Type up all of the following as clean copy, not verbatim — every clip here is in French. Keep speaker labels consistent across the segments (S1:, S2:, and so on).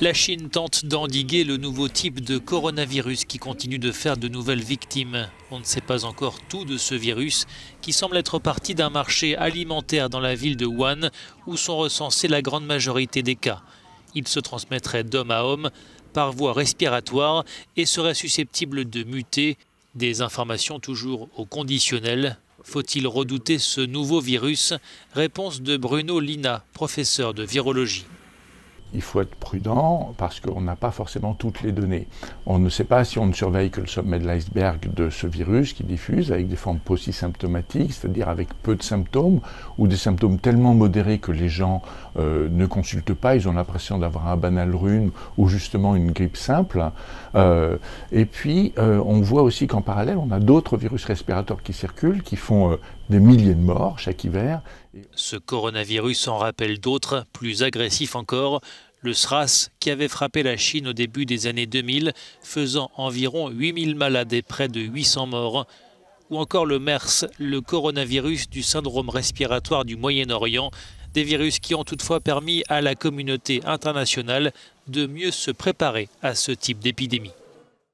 S1: La Chine tente d'endiguer le nouveau type de coronavirus qui continue de faire de nouvelles victimes. On ne sait pas encore tout de ce virus qui semble être parti d'un marché alimentaire dans la ville de Wuhan où sont recensés la grande majorité des cas. Il se transmettrait d'homme à homme par voie respiratoire et serait susceptible de muter. Des informations toujours au conditionnel. Faut-il redouter ce nouveau virus? Réponse de Bruno Lina, professeur de virologie.
S2: Il faut être prudent parce qu'on n'a pas forcément toutes les données. On ne sait pas si on ne surveille que le sommet de l'iceberg de ce virus qui diffuse avec des formes paucisymptomatiques, c'est-à-dire avec peu de symptômes ou des symptômes tellement modérés que les gens ne consultent pas, ils ont l'impression d'avoir un banal rhume ou justement une grippe simple. Et puis on voit aussi qu'en parallèle, on a d'autres virus respirateurs qui circulent, qui font des milliers de morts chaque hiver.
S1: Ce coronavirus en rappelle d'autres, plus agressifs encore. Le SRAS, qui avait frappé la Chine au début des années 2000, faisant environ 8000 malades et près de 800 morts. Ou encore le MERS, le coronavirus du syndrome respiratoire du Moyen-Orient, des virus qui ont toutefois permis à la communauté internationale de mieux se préparer à ce type d'épidémie.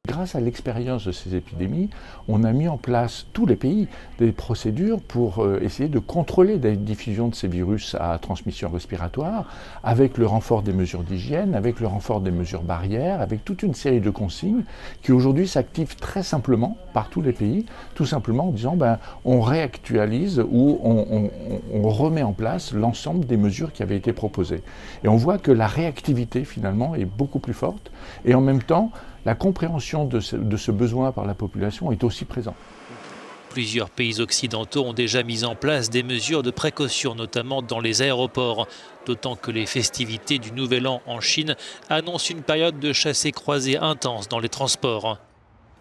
S2: Grâce à l'expérience de ces épidémies, on a mis en place, tous les pays, des procédures pour essayer de contrôler la diffusion de ces virus à transmission respiratoire, avec le renfort des mesures d'hygiène, avec le renfort des mesures barrières, avec toute une série de consignes qui aujourd'hui s'activent très simplement par tous les pays, tout simplement en disant on réactualise ou on remet en place l'ensemble des mesures qui avaient été proposées. Et on voit que la réactivité finalement est beaucoup plus forte et en même temps, la compréhension de ce besoin par la population est aussi présente.
S1: Plusieurs pays occidentaux ont déjà mis en place des mesures de précaution, notamment dans les aéroports. D'autant que les festivités du Nouvel An en Chine annoncent une période de chassés-croisés intense dans les transports.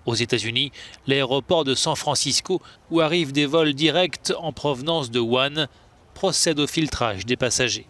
S1: Aux États-Unis, l'aéroport de San Francisco, où arrivent des vols directs en provenance de Wuhan, procède au filtrage des passagers.